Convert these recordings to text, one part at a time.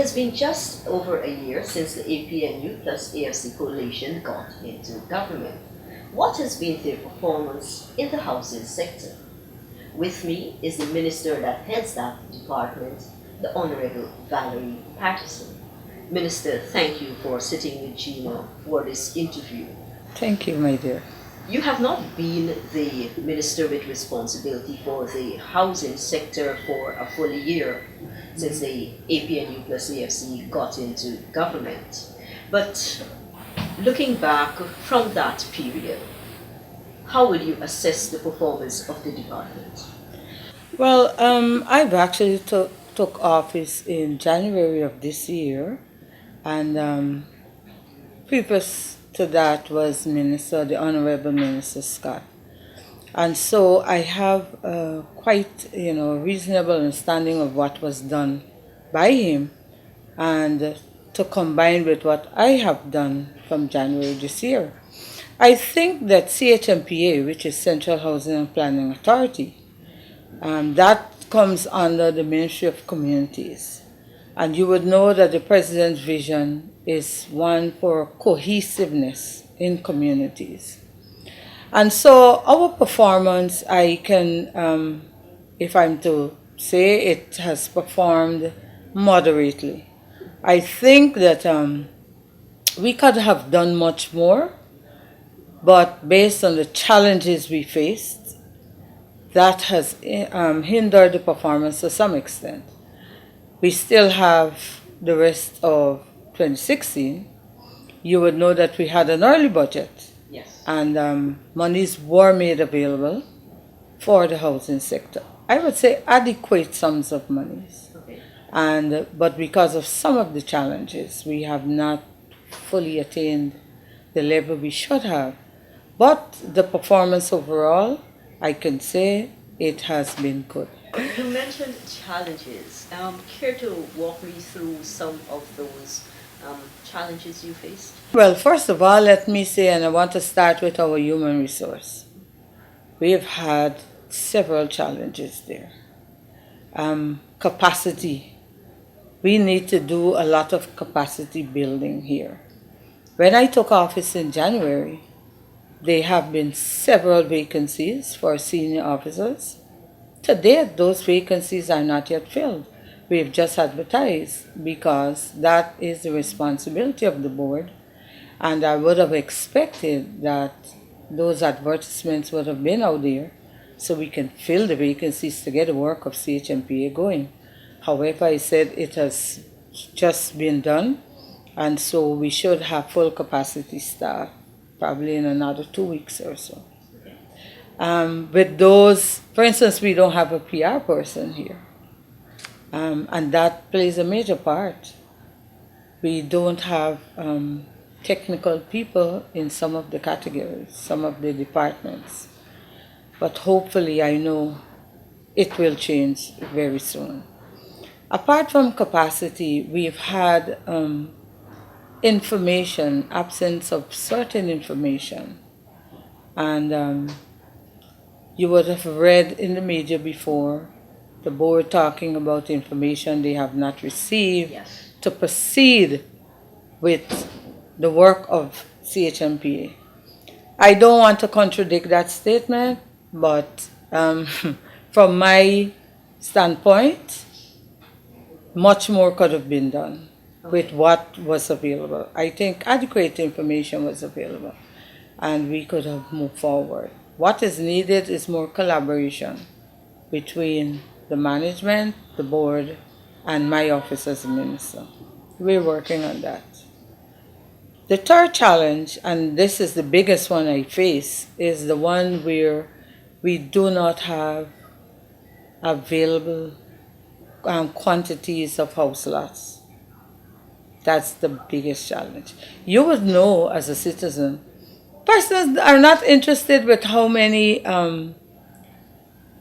has been just over a year since the APNU+AFC coalition got into government. What has been their performance in the housing sector? With me is the minister that heads that department, the Honorable Valerie Patterson. Minister, thank you for sitting with Gina for this interview. Thank you, my dear. You have not been the minister with responsibility for the housing sector for a full year since the APNU+AFC got into government. But looking back from that period, how would you assess the performance of the department? Well, I've actually took office in January of this year, and previous to that was the Honorable Minister Scott. And so I have quite, reasonable understanding of what was done by him, and to combine with what I have done from January this year. I think that CHMPA, which is Central Housing and Planning Authority, that comes under the Ministry of Communities. And you would know that the President's vision is one for cohesiveness in communities. And so our performance, I can, if I'm to say, it has performed moderately. I think that we could have done much more, but based on the challenges we faced, that has hindered the performance to some extent. We still have the rest of 2016. You would know that we had an early budget. Yes. And monies were made available for the housing sector. I would say adequate sums of monies. Okay. But because of some of the challenges, we have not fully attained the level we should have. But the performance overall, I can say it has been good. You mentioned challenges. Care to walk me through some of those challenges you faced? Well, first of all, let me say, and I want to start with our human resource. We have had several challenges there. Capacity. We need to do a lot of capacity building here. When I took office in January, there have been several vacancies for senior officers. Today, those vacancies are not yet filled. We've just advertised because that is the responsibility of the board. And I would have expected that those advertisements would have been out there so we can fill the vacancies to get the work of CHMPA going. However, I said it has just been done, and so we should have full capacity staff probably in another 2 weeks or so. With those, for instance, we don't have a PR person here. And that plays a major part. We don't have technical people in some of the categories, some of the departments. But hopefully, I know it will change very soon. Apart from capacity, we've had information, absence of certain information. And you would have read in the media before the board talking about information they have not received. Yes. To proceed with the work of CHMPA. I don't want to contradict that statement, but from my standpoint, much more could have been done with what was available. I think adequate information was available, and we could have moved forward. What is needed is more collaboration between the management, the board, and my office as a minister. We're working on that. The third challenge, and this is the biggest one I face, is the one where we do not have available quantities of house lots. That's the biggest challenge. You would know as a citizen, persons are not interested with how many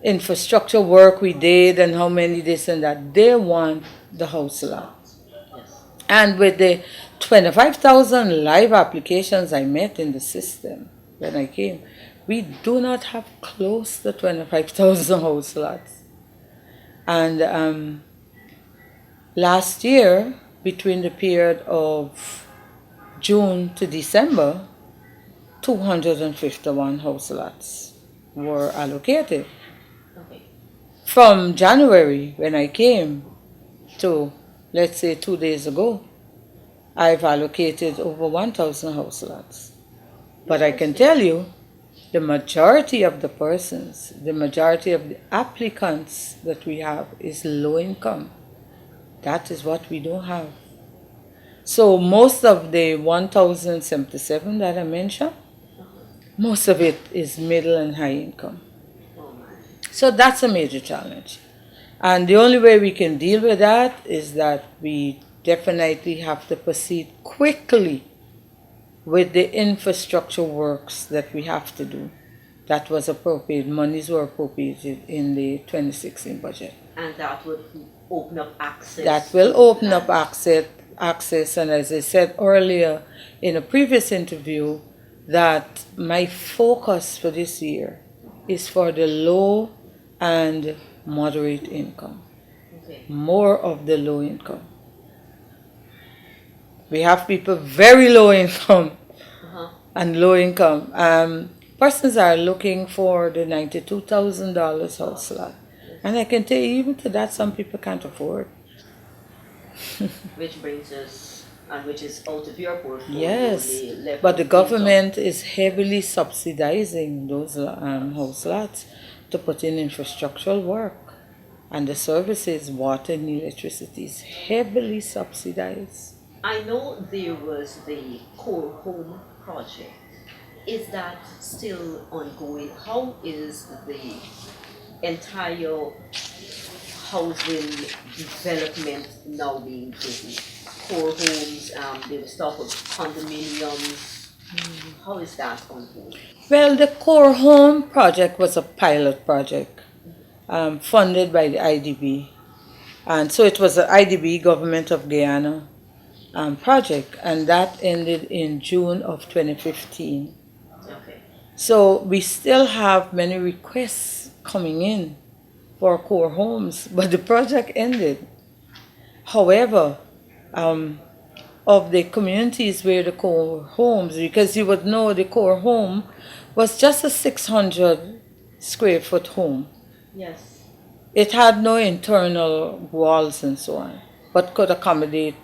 infrastructure work we did and how many this and that. They want the house lot. Yes. And with the 25,000 live applications I met in the system when I came, we do not have close to 25,000 house lots. And last year, between the period of June to December, 251 house lots were allocated. Okay. From January, when I came, to, let's say, 2 days ago, I've allocated over 1,000 house lots. But I can tell you, the majority of the persons, the majority of the applicants that we have is low income. That is what we don't have. So most of the 1,077 that I mentioned, most of it is middle and high income. Oh my. So that's a major challenge. And the only way we can deal with that is that we definitely have to proceed quickly with the infrastructure works that we have to do. That was appropriate. Monies were appropriated in the 2016 budget. And that would open up access. That will open up access. And as I said earlier in a previous interview, that my focus for this year is for the low and moderate income. Okay. More of the low income. We have people very low income and low income. Persons are looking for the $92,000 house lot. And I can tell you, even to that, some people can't afford. Which brings us, and which is out of your portfolio. Yes, but the government is heavily subsidizing those house lots to put in infrastructural work. And the services, water and electricity, is heavily subsidized. I know there was the Core Home project. Is that still ongoing? How is the entire housing development now being taken? Core homes, there was talk of condominiums. How is that ongoing? Well, the Core Home project was a pilot project funded by the IDB. And so it was the IDB, Government of Guyana, project, and that ended in June of 2015. Okay. So we still have many requests coming in for core homes, but the project ended. However, of the communities where the core homes, because you would know the core home was just a 600 square foot home. Yes. It had no internal walls and so on, but could accommodate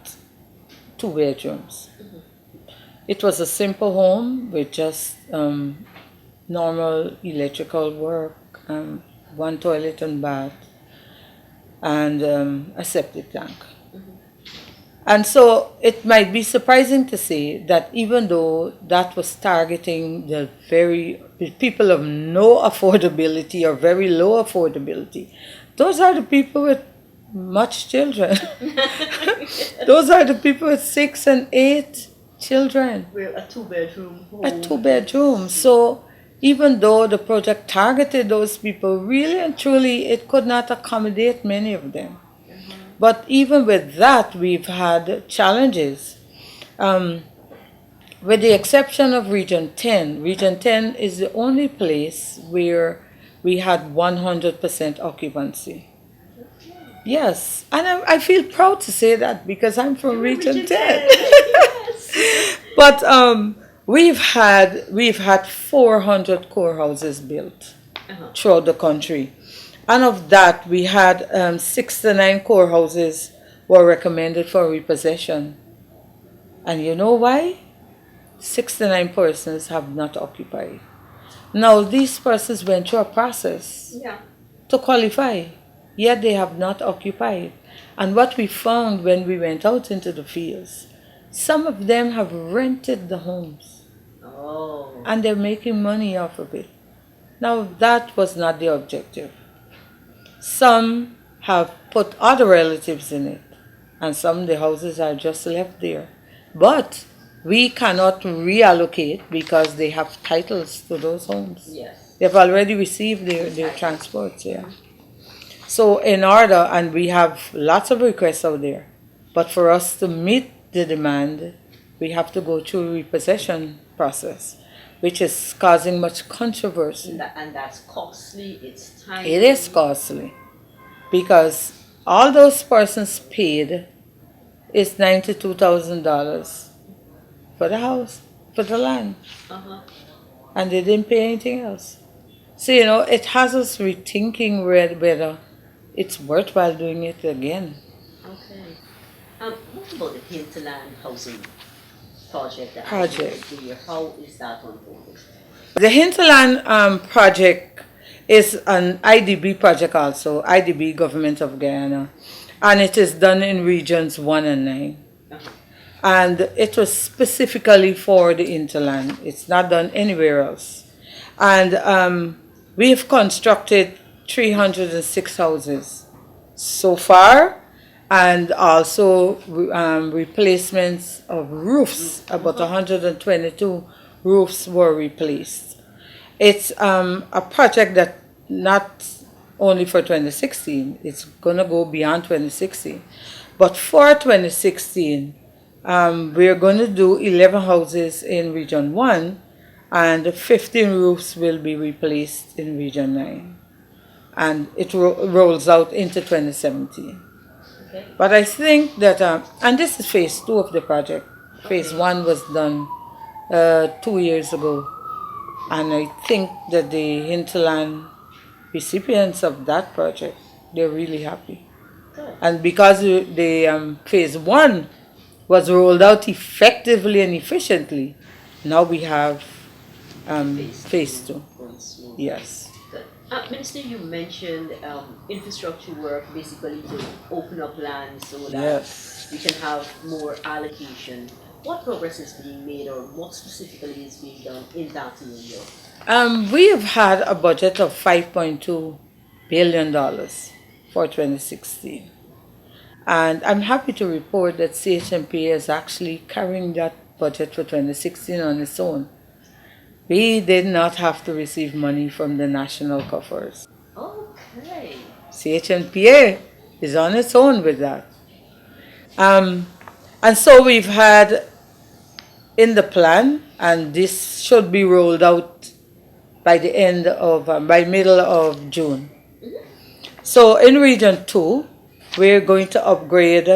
2 bedrooms. Mm-hmm. It was a simple home with just normal electrical work, 1 toilet and bath, and a septic tank. Mm-hmm. And so it might be surprising to say that even though that was targeting the people of no affordability or very low affordability, those are the people with much children. Those are the people with 6 and 8 children. We're a 2-bedroom home. A 2-bedroom. So even though the project targeted those people, really and truly it could not accommodate many of them. But even with that, we've had challenges. With the exception of Region 10, Region 10 is the only place where we had 100% occupancy. Yes, and I feel proud to say that because I'm from Region 10. Yes. But we've had 400 core houses built throughout the country. And of that, we had 69 core houses were recommended for repossession. And you know why? 69 persons have not occupied. Now, these persons went through a process to qualify, yet they have not occupied. And what we found when we went out into the fields, some of them have rented the homes. Oh. And they're making money off of it. Now, that was not the objective. Some have put other relatives in it, and some the houses are just left there. But we cannot reallocate because they have titles to those homes. Yes. They've already received their transports, yeah. So in order, and we have lots of requests out there, but for us to meet the demand, we have to go through a repossession process, which is causing much controversy. And that's costly, it's time. It is costly because all those persons paid is $92,000 for the house, for the land, Uh-huh. and they didn't pay anything else. So, it has us rethinking whether it's worthwhile doing it again. Okay. What about the hinterland housing project that Project. happened here? How is that unfolding? The hinterland project is an IDB project also, IDB Government of Guyana, and it is done in regions 1 and 9. Uh-huh. And it was specifically for the hinterland. It's not done anywhere else. And we've constructed 306 houses so far, and also replacements of roofs. About 122 roofs were replaced. It's a project that not only for 2016, it's going to go beyond 2016. But for 2016, we're going to do 11 houses in Region 1, and 15 roofs will be replaced in Region 9. And it rolls out into 2017. Okay. But I think that, and this is phase 2 of the project. Phase Okay. 1 was done 2 years ago. And I think that the hinterland recipients of that project, they're really happy. Good. And because the phase 1 was rolled out effectively and efficiently, now we have phase 2. Going smooth. Yes. Good. Minister, you mentioned infrastructure work basically to open up land so that Yes. we can have more allocation. What progress is being made, or what specifically is being done in that area? We have had a budget of $5.2 billion for 2016. And I'm happy to report that CHMP is actually carrying that budget for 2016 on its own. We did not have to receive money from the national coffers. Okay. CHMPA is on its own with that. And so we've had in the plan, and this should be rolled out by the by middle of June. So in Region 2, we're going to upgrade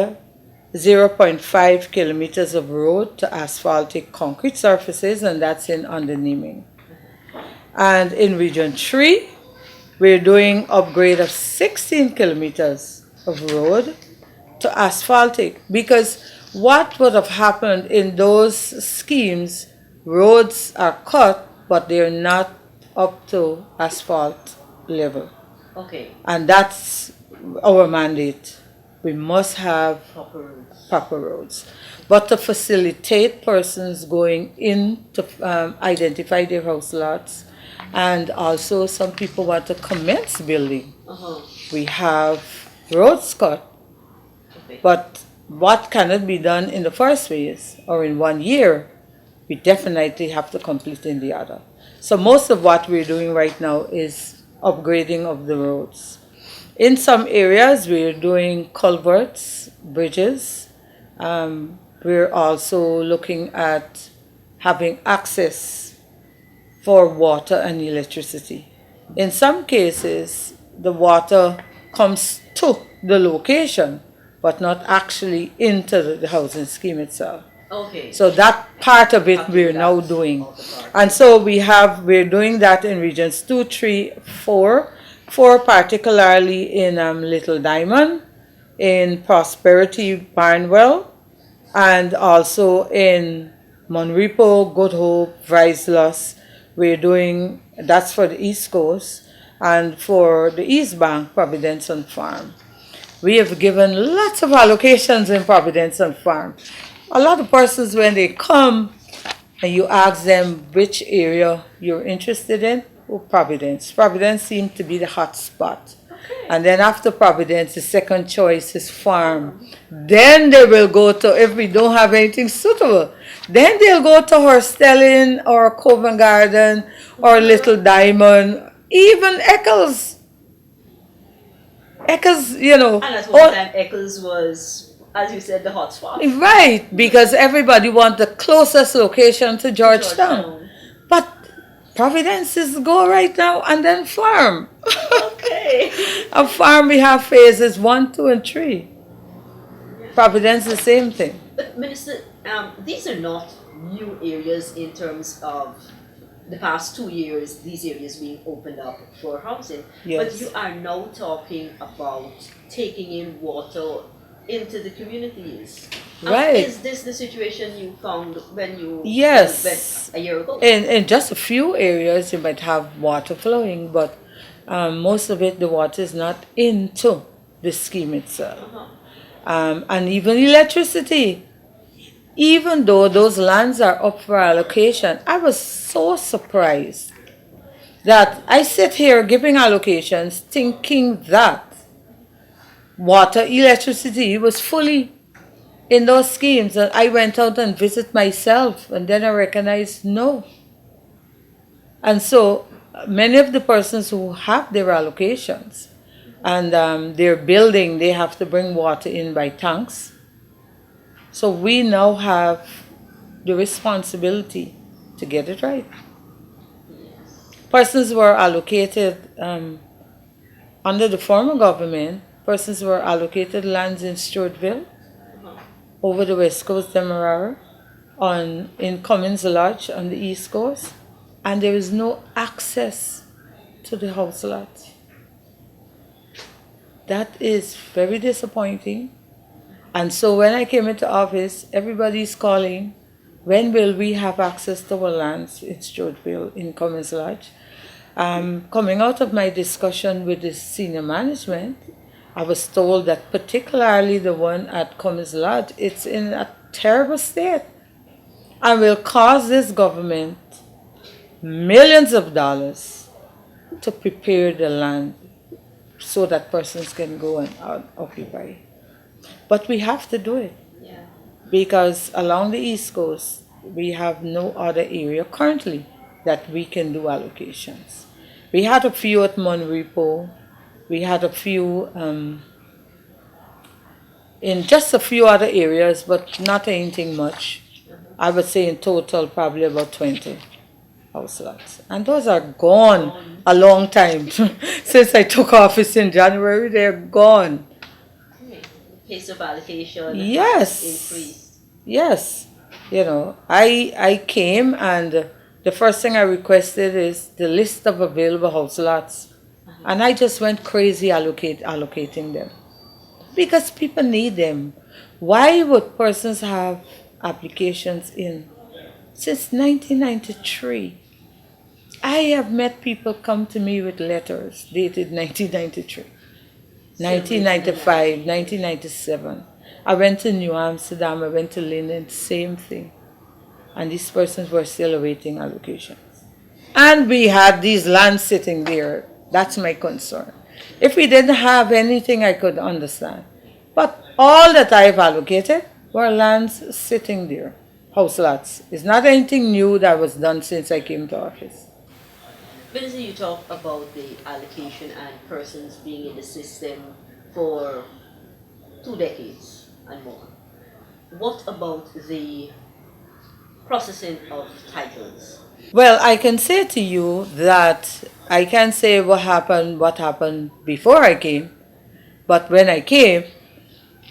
0.5 kilometers of road to asphaltic concrete surfaces, and that's in Underneming. And in Region 3, we're doing upgrade of 16 kilometers of road to asphaltic, because what would have happened in those schemes, roads are cut, but they're not up to asphalt level. Okay. And that's our mandate. We must have Proper roads. roads. But to facilitate persons going in to identify their house lots, and also some people want to commence building, we have roads cut. Okay. But what cannot be done in the first phase or in 1 year, we definitely have to complete in the other. So most of what we're doing right now is upgrading of the roads. In some areas, we're doing culverts, bridges. We're also looking at having access for water and electricity. In some cases, the water comes to the location, but not actually into the housing scheme itself. Okay. So that part of it we're now doing. And so we're doing that in regions 2, 3, 4. 4 particularly in Little Diamond, in Prosperity Barnwell, and also in Monrepo, Good Hope, Vryslus. We're doing, that's for the East Coast, and for the East Bank, Providence and Farm. We have given lots of allocations in Providence and Farm. A lot of persons, when they come and you ask them which area you're interested in, Providence. Providence seems to be the hot spot. Okay. And then after Providence, the second choice is Farm. Then they will go to, if we don't have anything suitable, then they'll go to Horstellin or Covent Garden or Little Diamond, even Eccles. Eccles, And at one time, Eccles was, as you said, the hot spot. Right, because everybody wants the closest location to Georgetown. But Providence is go right now, and then Farm. Okay. A Farm, we have phases 1, 2, and 3. Yeah. Providence, the same thing. But Minister, these are not new areas in terms of the past 2 years, these areas being opened up for housing. But Yes. you are now talking about taking in water into the communities. Right. Is this the situation you found when you Yes. went a year ago? In just a few areas, you might have water flowing, but most of it, the water is not into the scheme itself. And even electricity. Even though those lands are up for allocation, I was so surprised that I sit here giving allocations thinking that water, electricity was fully in those schemes. And I went out and visited myself, and then I recognized no. And so many of the persons who have their allocations and they're building, they have to bring water in by tanks. So we now have the responsibility to get it right. Persons were allocated under the former government, persons were allocated lands in Stewartville, over the west coast, Demerara, in Cummins Lodge on the east coast, and there is no access to the house lot. That is very disappointing. And so when I came into office, everybody's calling, when will we have access to our lands in Stewartville, in Cummins Lodge? Coming out of my discussion with the senior management, I was told that particularly the one at Cummins Lodge, it's in a terrible state and will cause this government millions of dollars to prepare the land so that persons can go and occupy. But we have to do it. Yeah. Because along the East Coast, we have no other area currently that we can do allocations. We had a few at Monrepo. We had a few in just a few other areas, but not anything much. I would say in total probably about 20 house lots. And those are gone a long time. Since I took office in January, they're gone. Pace of allocation Yes. has increased. Yes. You know, I came and the first thing I requested is the list of available house lots. And I just went crazy allocating them. Because people need them. Why would persons have applications in? Since 1993. I have met people come to me with letters dated 1993. 1995, 1997. I went to New Amsterdam, I went to Linden, same thing. And these persons were still awaiting allocations. And we had these lands sitting there. That's my concern. If we didn't have anything, I could understand. But all that I've allocated were lands sitting there, house lots. It's not anything new that was done since I came to office. Minister, you talk about the allocation and persons being in the system for 2 decades and more. What about the processing of titles? Well, I can say to you that I can't say what happened before I came, but when I came,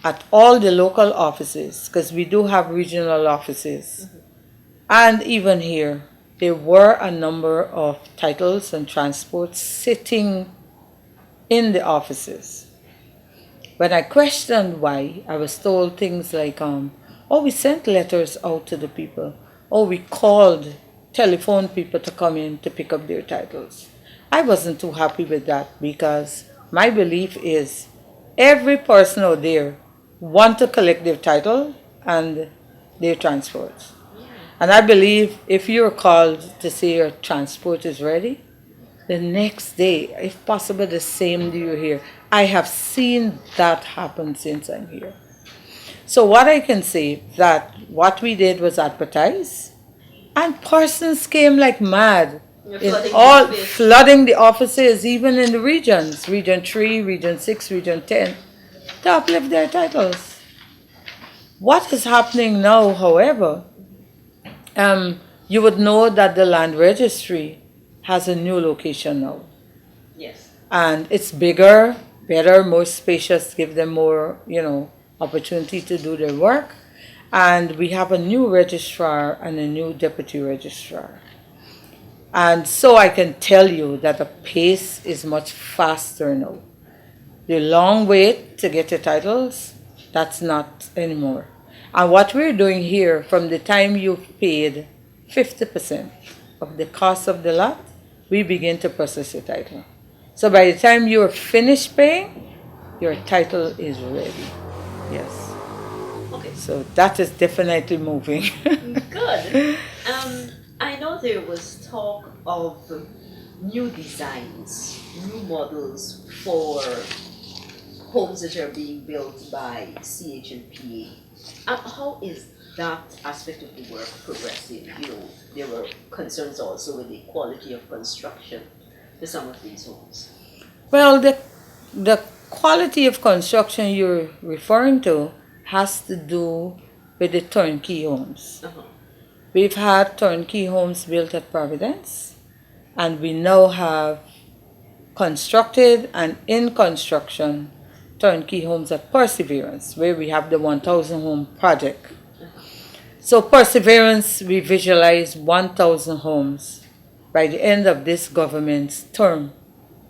at all the local offices, because we do have regional offices, and even here, there were a number of titles and transports sitting in the offices. When I questioned why, I was told things like, oh, we sent letters out to the people. Oh, we called, telephoned people to come in to pick up their titles. I wasn't too happy with that because my belief is every person out there wants to collect their title and their transports. And I believe if you're called to say your transport is ready, the next day, if possible the same day you're here. I have seen that happen since I'm here. So what I can say that what we did was advertise, and persons came like mad. Flooding the offices, even in the regions, Region 3, Region 6, Region 10, to uplift their titles. What is happening now, however, you would know that the land registry has a new location now. Yes. And it's bigger, better, more spacious, give them more, opportunity to do their work. And we have a new registrar and a new deputy registrar. And so I can tell you that the pace is much faster now. The long wait to get your titles, that's not anymore. And what we're doing here, from the time you've paid 50% of the cost of the lot, we begin to process your title. So by the time you're finished paying, your title is ready. Yes. Okay. So that is definitely moving. Good. I know there was talk of new designs, new models for homes that are being built by CHNPA. How is that aspect of the work progressing? There were concerns also with the quality of construction for some of these homes. Well, the quality of construction you're referring to has to do with the turnkey homes. Uh-huh. We've had turnkey homes built at Providence, and we now have constructed and in construction turnkey homes at Perseverance, where we have the 1,000 home project. So Perseverance, we visualize 1,000 homes by the end of this government's term,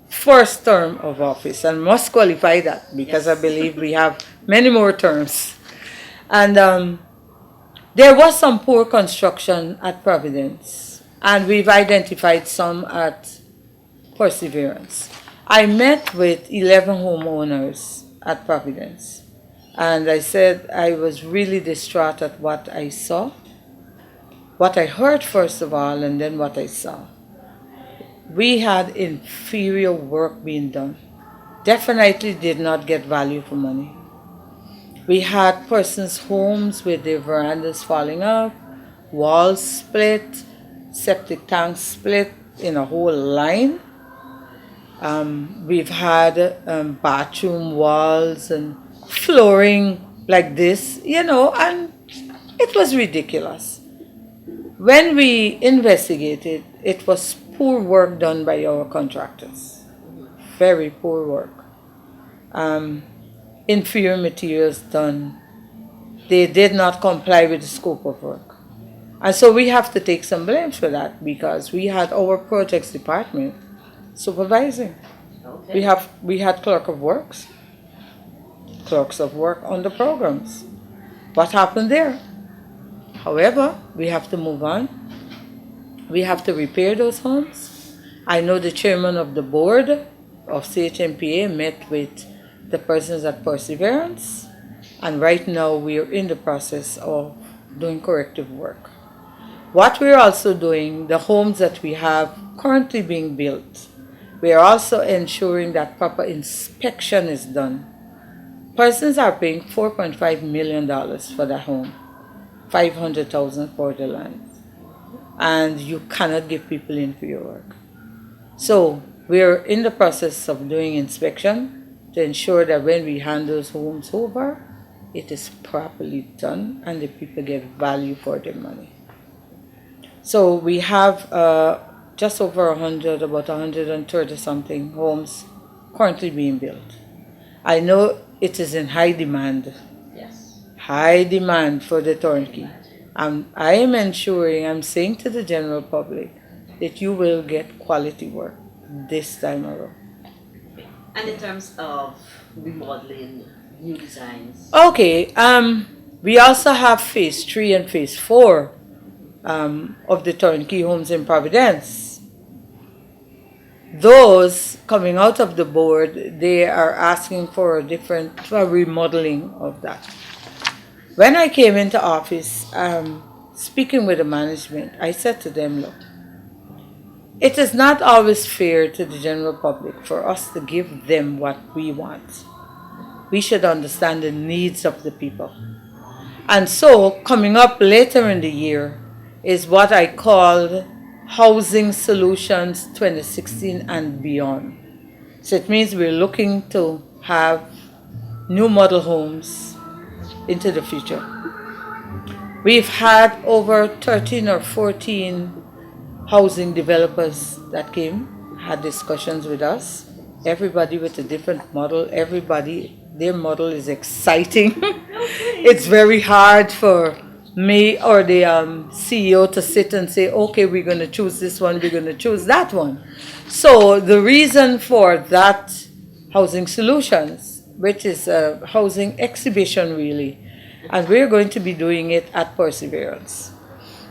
first term of office, and must qualify that because Yes. I believe we have many more terms. And there was some poor construction at Providence, and we've identified some at Perseverance. I met with 11 homeowners at Providence, and I said I was really distraught at what I saw, what I heard first of all, and then what I saw. We had inferior work being done. Definitely did not get value for money. We had persons' homes with their verandas falling off, walls split, septic tanks split in a whole line. We've had bathroom walls and flooring like this, and it was ridiculous. When we investigated, it was poor work done by our contractors. Very poor work. Inferior materials done. They did not comply with the scope of work. And so we have to take some blame for that because we had our projects department supervising. Okay. We had clerks of work on the programs. What happened there? However, we have to move on. We have to repair those homes. I know the chairman of the board of CHMPA met with the persons at Perseverance, and right now we are in the process of doing corrective work. What we're also doing, the homes that we have currently being built, we are also ensuring that proper inspection is done. Persons are paying $4.5 million for that home, $500,000 for the land, and you cannot give people inferior work. So we're in the process of doing inspection to ensure that when we hand those homes over, it is properly done and the people get value for their money. So we have just over 100, about 130 something homes currently being built. I know it is in high demand. Yes. High demand for the turnkey. I am ensuring, I'm saying to the general public that you will get quality work this time around. And in terms of remodeling, new designs. Okay, we also have phase 3 and phase 4 of the turnkey homes in Providence. Those coming out of the board, they are asking for a remodeling of that. When I came into office, speaking with the management, I said to them, look, it is not always fair to the general public for us to give them what we want. We should understand the needs of the people. And so, coming up later in the year is what I call Housing Solutions 2016 and beyond. So it means we're looking to have new model homes into the future. We've had over 13 or 14 housing developers that came, had discussions with us, everybody with a different model, everybody Their model is exciting. Okay. It's very hard for me or the CEO to sit and say, okay, we're going to choose this one, we're going to choose that one. So the reason for that housing solutions, which is a housing exhibition really, and we're going to be doing it at Perseverance,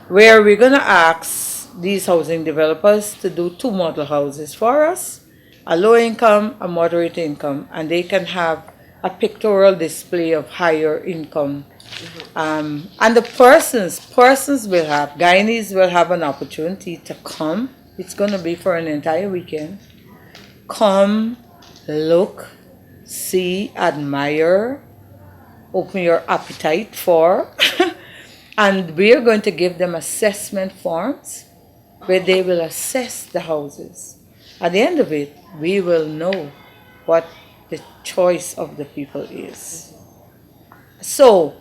where we're going to ask these housing developers to do two model houses for us, a low income, a moderate income, and they can have a pictorial display of higher income. And the persons will have, Guyanese will have an opportunity to come. It's going to be for an entire weekend. Come, look, see, admire, open your appetite for. And we are going to give them assessment forms where they will assess the houses. At the end of it, we will know what the choice of the people is. So,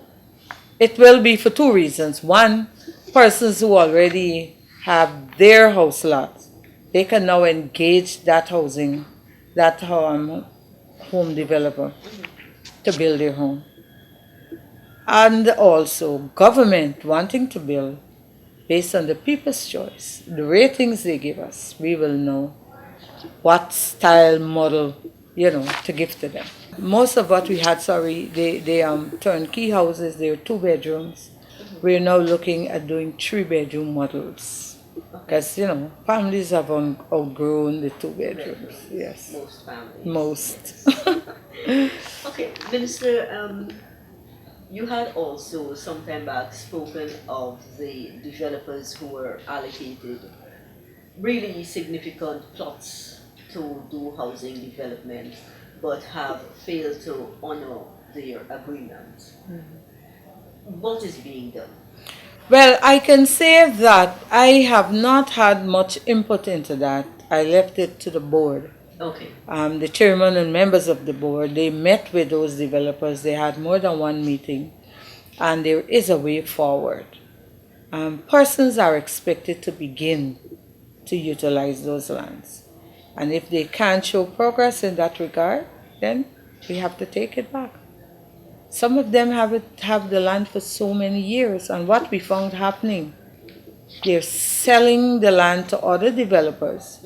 it will be for two reasons. One, persons who already have their house lots, they can now engage that home developer to build their home. And also government wanting to build based on the people's choice, the ratings they give us, we will know what style model, to give to them. Most of what we had, they turnkey houses, they're 2 bedrooms. We're now looking at doing 3 bedroom models. Because, families have outgrown the 2 bedrooms. Yes. Most families. Most. Okay, Minister, you had also some time back spoken of the developers who were allocated really significant plots to do housing development but have failed to honor their agreement. What is being done? Well, I can say that I have not had much input into that. I left it to the board. Okay. The chairman and members of the board, they met with those developers. They had more than one meeting, and there is a way forward. Persons are expected to begin to utilize those lands. And if they can't show progress in that regard, then we have to take it back. Some of them have the land for so many years, and what we found happening, they're selling the land to other developers.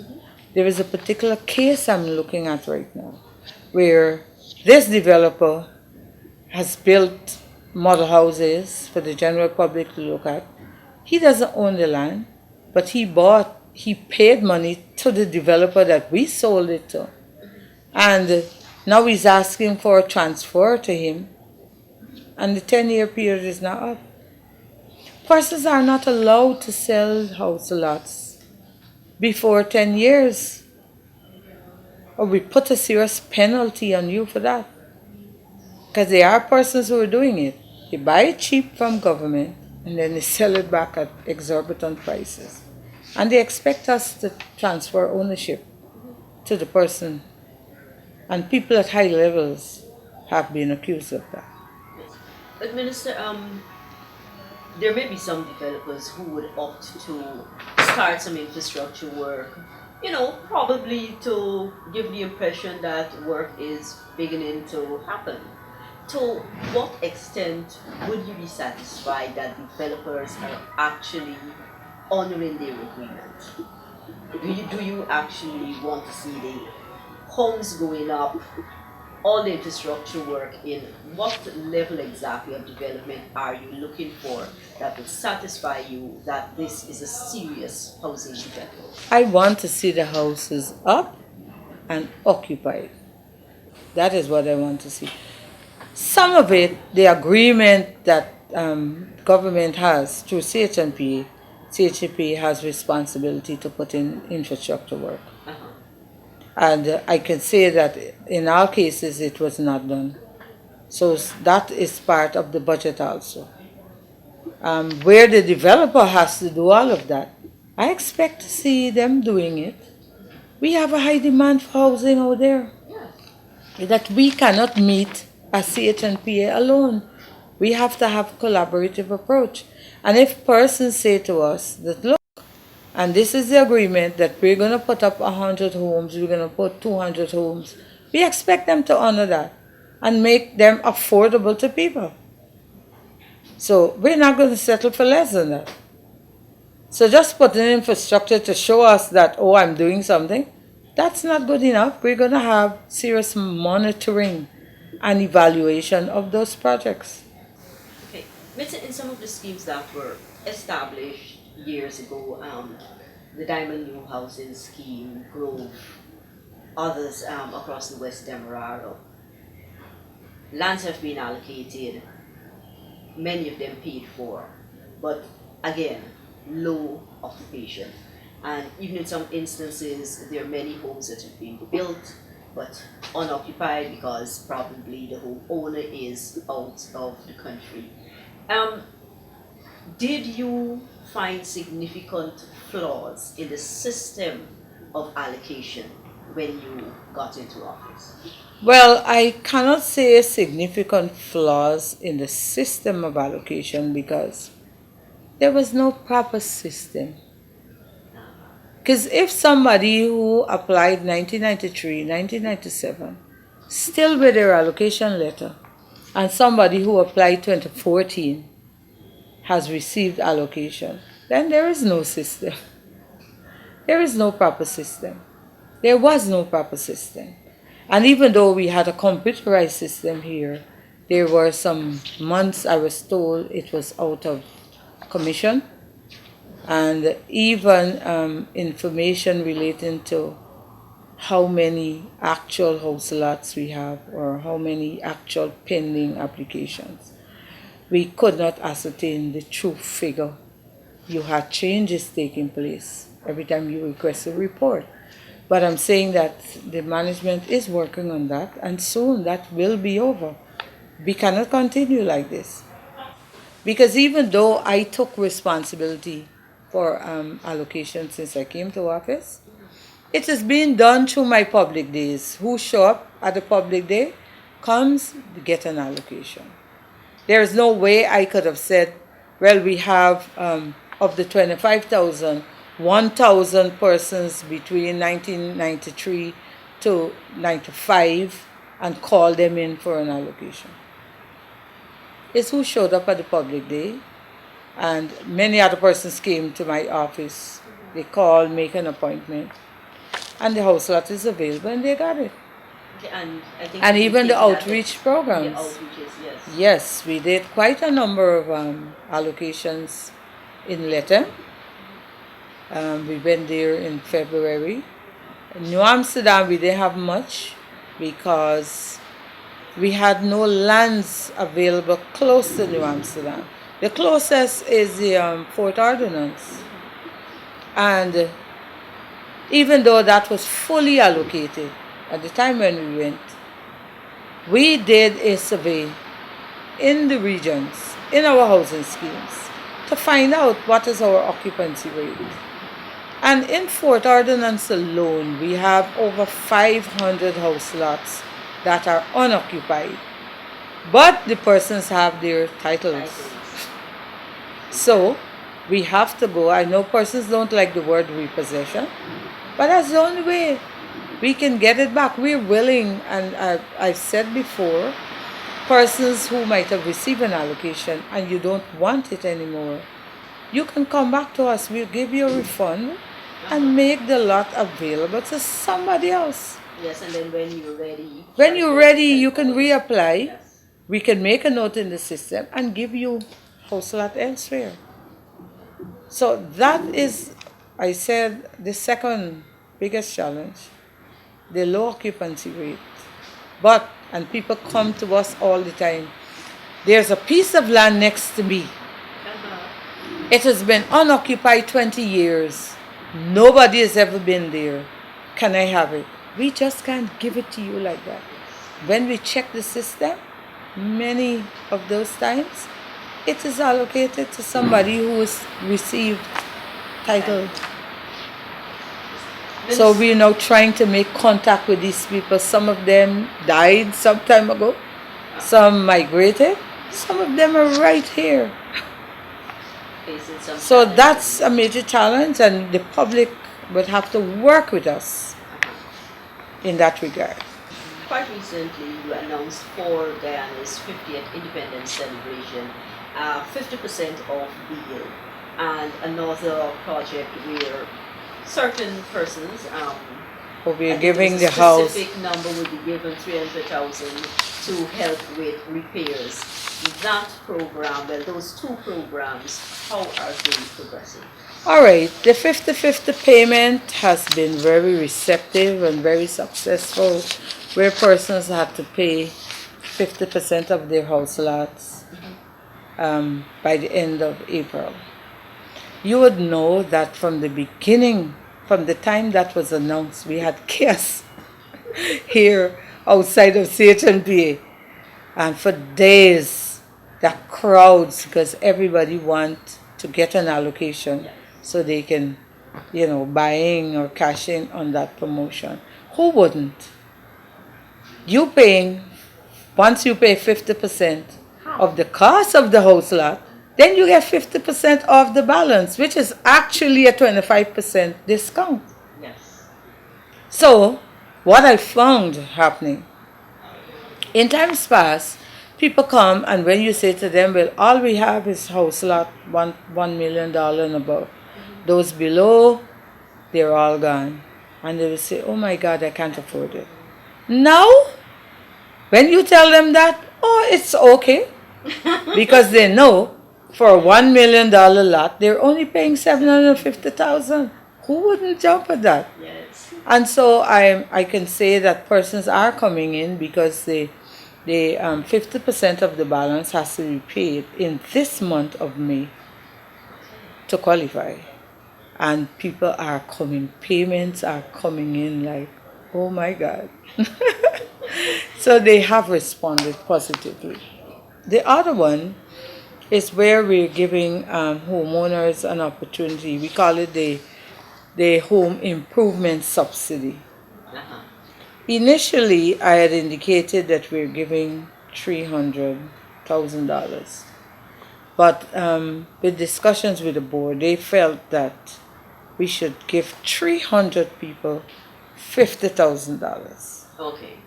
There is a particular case I'm looking at right now where this developer has built model houses for the general public to look at. He doesn't own the land, but he paid money to the developer that we sold it to. And now he's asking for a transfer to him, and the 10-year period is now up. Persons are not allowed to sell house lots before 10 years, or we put a serious penalty on you for that. Because there are persons who are doing it. They buy it cheap from government, and then they sell it back at exorbitant prices. And they expect us to transfer ownership to the person. And people at high levels have been accused of that. But Minister, there may be some developers who would opt to start some infrastructure work, probably to give the impression that work is beginning to happen. To what extent would you be satisfied that developers are actually honoring their agreement? Do you actually want to see the homes going up, all the infrastructure work in? What level exactly of development are you looking for that would satisfy you that this is a serious housing development? I want to see the houses up and occupied. That is what I want to see. Some of it, the agreement that government has through CHP has responsibility to put in infrastructure work. And I can say that in all cases it was not done. So that is part of the budget also. Where the developer has to do all of that, I expect to see them doing it. We have a high demand for housing out there that we cannot meet as CHNPA alone. We have to have a collaborative approach. And if persons say to us that, look, and this is the agreement that we're going to put up 100 homes, we're going to put 200 homes, we expect them to honor that. and make them affordable to people. So we're not going to settle for less than that. So just putting infrastructure to show us that, oh, I'm doing something, that's not good enough. We're going to have serious monitoring and evaluation of those projects. Okay, in some of the schemes that were established years ago, the Diamond New Housing Scheme, Grove, others across the West Demerara, lands have been allocated, many of them paid for, but again, low occupation. And even in some instances, there are many homes that have been built but unoccupied because probably the homeowner is out of the country. Did you find significant flaws in the system of allocation when you got into office? Well, I cannot say significant flaws in the system of allocation because there was no proper system. Because if somebody who applied 1993, 1997, still with their allocation letter, and somebody who applied 2014 has received allocation, then there is no system. There is no proper system. There was no proper system. And even though we had a computerized system here, there were some months I was told it was out of commission. And even information relating to how many actual house lots we have or how many actual pending applications. We could not ascertain the true figure. You had changes taking place every time you request a report. But I'm saying that the management is working on that, and soon that will be over. We cannot continue like this. Because even though I took responsibility for allocation since I came to office, it is being done through my public days. Who show up at the public day comes to get an allocation. There is no way I could have said, well, we have of the 25,000, 1,000 persons between 1993 to 95 and call them in for an allocation. It's who showed up at the public day, and many other persons came to my office. They called, make an appointment, and the house lot is available, and they got it. Okay, and I think And even the outreach programs. The outreaches, yes. Yes, we did quite a number of allocations in Letten. We went there in February. In New Amsterdam, we didn't have much because we had no lands available close to New Amsterdam. The closest is the Fort Ordonance. And even though that was fully allocated at the time when we went, we did a survey in the regions, in our housing schemes, to find out what is our occupancy rate. And in Fort Ordonance alone, we have over 500 house lots that are unoccupied, but the persons have their titles. So we have to go. I know persons don't like the word repossession, but that's the only way we can get it back. We're willing, and I've said before, persons who might have received an allocation and you don't want it anymore, you can come back to us. We'll give you a refund and make the lot available to somebody else. Yes, and then when you're ready, you can reapply. Yes. We can make a note in the system and give you house lot elsewhere. So that is, I said, the second biggest challenge, the low occupancy rate. But, and people come to us all the time, there's a piece of land next to me. It has been unoccupied 20 years. Nobody has ever been there. Can I have it? We just can't give it to you like that. When we check the system, many of those times, it is allocated to somebody who has received title. So we're now trying to make contact with these people. Some of them died some time ago. Some migrated. Some of them are right here. So that's a major challenge, and the public would have to work with us in that regard. quite recently you announced for Guyana's 50th independence celebration 50% off deal, and another project where certain persons, We're I think there was giving a the house. specific number would be given 300,000 to help with repairs. That program, well, those two programs, how are they progressing? All right, the 50-50 payment has been very receptive and very successful, where persons have to pay 50% of their house lots by the end of April. You would know that from the beginning, from the time that was announced, we had chaos here outside of CHNPA. And for days, the crowds, because everybody want to get an allocation so they can, buying or cashing on that promotion. Who wouldn't? You paying, once you pay 50% of the cost of the house lot, then you get 50% off the balance, which is actually a 25% discount. Yes. So, what I found happening, in times past, people come and when you say to them, well, all we have is house lot, $1 million and above. Those below, they're all gone. And they will say, oh my God, I can't afford it. Now, when you tell them that, oh, it's okay. Because they know for a $1 million lot, they're only paying $750,000. Who wouldn't jump at that? Yes. And so I can say that persons are coming in because they 50% of the balance has to be paid in this month of May to qualify. And people are coming, payments are coming in like, oh my God. So they have responded positively. The other one is where we're giving homeowners an opportunity. We call it the home improvement subsidy. Uh-huh. Initially, I had indicated that we're giving $300,000. But with discussions with the board, they felt that we should give 300 people $50,000 Okay.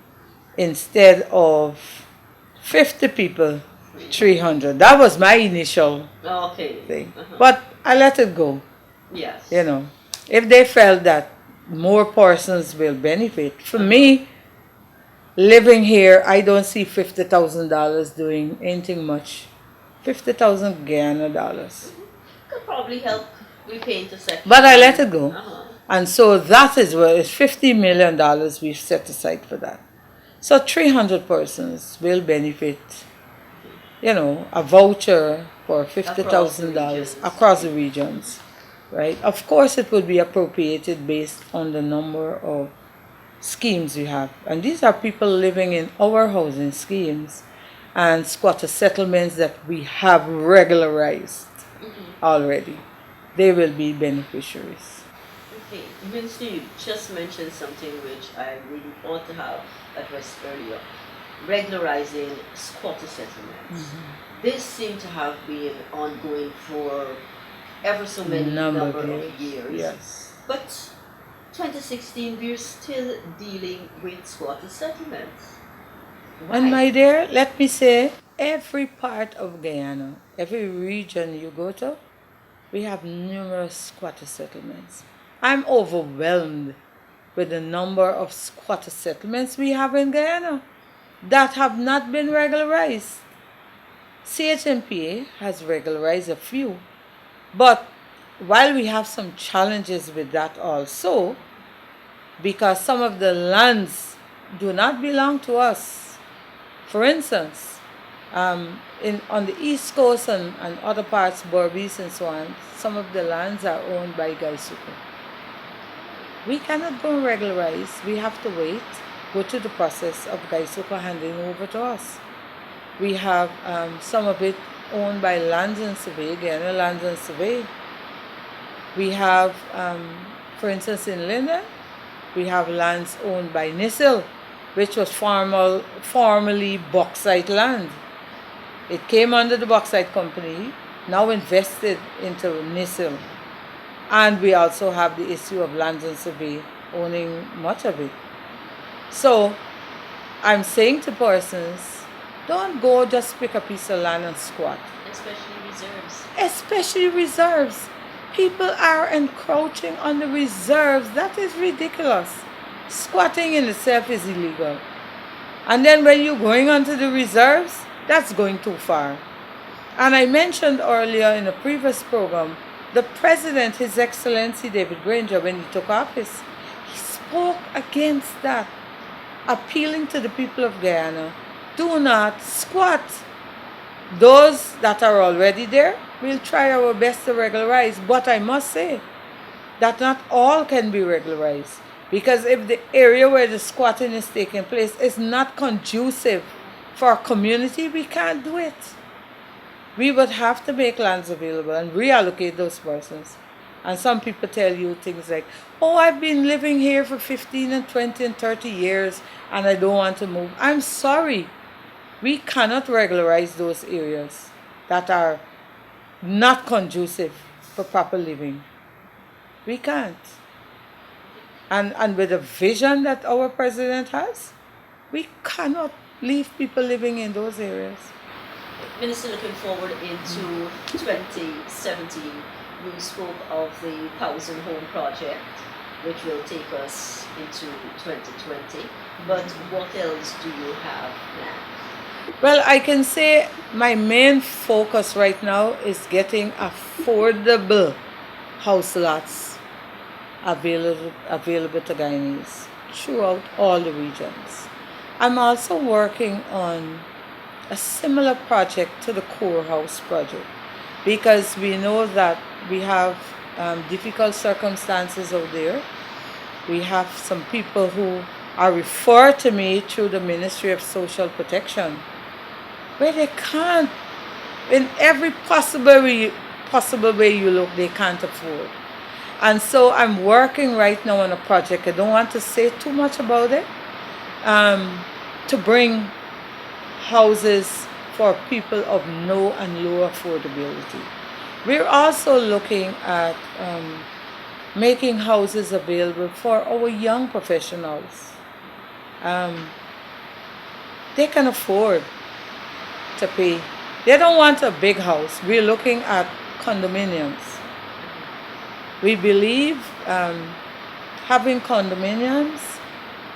instead of 50 people 300. That was my initial Okay. thing. Uh-huh. But I let it go. Yes. If they felt that more persons will benefit. For me, living here, I don't see $50,000 doing anything much. 50,000 Guyana dollars. Could probably help repay intersection. But I let it go. Uh-huh. And so that is where it's $50 million we've set aside for that. So 300 persons will benefit, a voucher for $50,000 across the regions, right? Of course, it would be appropriated based on the number of schemes we have. And these are people living in our housing schemes and squatter settlements that we have regularized already. They will be beneficiaries. Okay, Minister, you just mentioned something which I really ought to have addressed earlier. Regularizing squatter settlements. This seemed to have been ongoing for ever so many number of years. Yes. But 2016, we're still dealing with squatter settlements. Why? And my dear, let me say, every part of Guyana, every region you go to, we have numerous squatter settlements. I'm overwhelmed with the number of squatter settlements we have in Guyana that have not been regularized. CHMPA has regularized a few, but while we have some challenges with that also, because some of the lands do not belong to us. For instance, on the East Coast and other parts, Berbice and so on, some of the lands are owned by Gaisuko. We cannot go and regularize. We have to wait, go through the process of Gaisuko handing over to us. We have some of it owned by Lands and Survey, Guyana Lands and Survey. We have, for instance, in Linden, we have lands owned by NISIL, which was formerly bauxite land. It came under the bauxite company, now invested into NISIL. And we also have the issue of Lands and Survey owning much of it. So I'm saying to persons, don't go just pick a piece of land and squat. Especially reserves. Especially reserves. People are encroaching on the reserves. That is ridiculous. Squatting in itself is illegal. And then when you're going onto the reserves, that's going too far. And I mentioned earlier in a previous program, the president, His Excellency David Granger, when he took office, he spoke against that, appealing to the people of Guyana, do not squat. Those that are already there, we'll try our best to regularize. But I must say that not all can be regularized. Because if the area where the squatting is taking place is not conducive for our community, we can't do it. We would have to make lands available and reallocate those persons. And some people tell you things like, oh, I've been living here for 15 and 20 and 30 years and I don't want to move. I'm sorry. We cannot regularize those areas that are not conducive for proper living. We can't. And with the vision that our president has, we cannot leave people living in those areas. Minister, looking forward into 2017, you spoke of the 1,000 home project, which will take us into 2020. But what else do you have planned? Well, I can say my main focus right now is getting affordable house lots available to Guyanese throughout all the regions. I'm also working on a similar project to the Core House project because we know that we have difficult circumstances out there. We have some people who are referred to me through the Ministry of Social Protection where they can't, in every possible way you look, they can't afford. And so I'm working right now on a project, I don't want to say too much about it, to bring houses for people of no and low affordability. We're also looking at making houses available for our young professionals. They can afford to pay. They don't want a big house. We're looking at condominiums. We believe having condominiums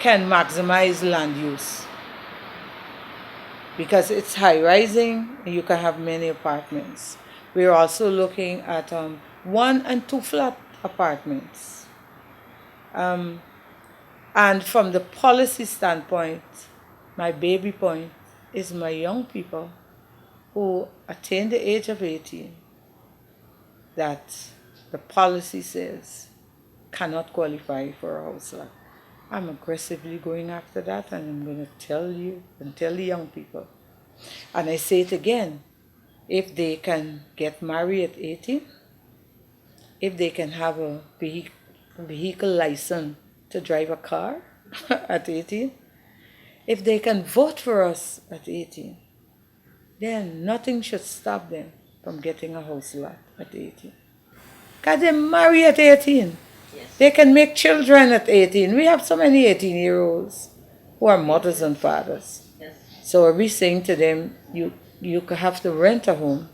can maximize land use because it's high rising and you can have many apartments. We're also looking at 1 and 2 flat apartments. And from the policy standpoint, my baby point is my young people who attain the age of 18 that the policy says cannot qualify for a house lot. I'm aggressively going after that, and I'm going to tell you and tell the young people. And I say it again, if they can get married at 18, if they can have a vehicle license to drive a car at 18, if they can vote for us at 18, then nothing should stop them from getting a house lot at 18. Because they marry at 18. Yes. They can make children at 18. We have so many 18-year-olds who are mothers and fathers. Yes. So are we saying to them, you have to rent a home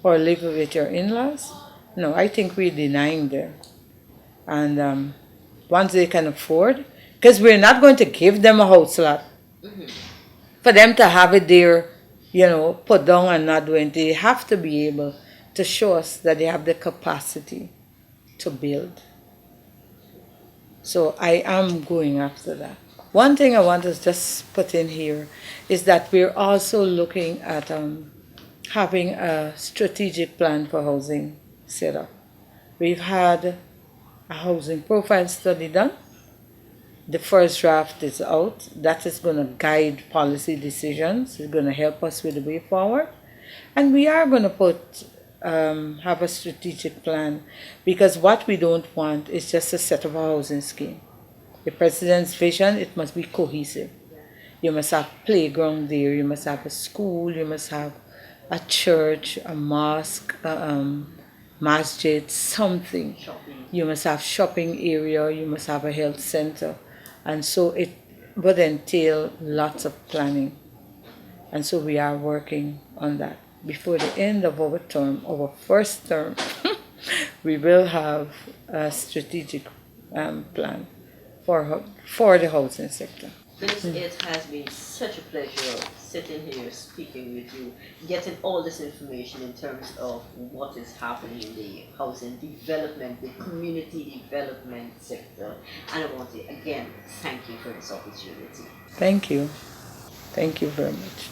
or live with your in-laws? No, I think we're denying them. And once they can afford, because we're not going to give them a house lot. Mm-hmm. For them to have it there, put down and not do anything, they have to be able to show us that they have the capacity to build. So I am going after that. One thing I want to just put in here is that we're also looking at having a strategic plan for housing set up. We've had a housing profile study done. The first draft is out. That is going to guide policy decisions. It's going to help us with the way forward. And we are going to have a strategic plan, because what we don't want is just a set of a housing scheme. The president's vision, it must be cohesive. You must have playground there, you must have a school, you must have a church, a mosque, masjid, something. Shopping. You must have shopping area, you must have a health center. And so would entail lots of planning. And so we are working on that. Before the end of our term, our first term, we will have a strategic plan for the housing sector. Phyllis, it has been such a pleasure sitting here speaking with you, getting all this information in terms of what is happening in the housing development, the community development sector. And I want to again thank you for this opportunity. Thank you. Thank you very much.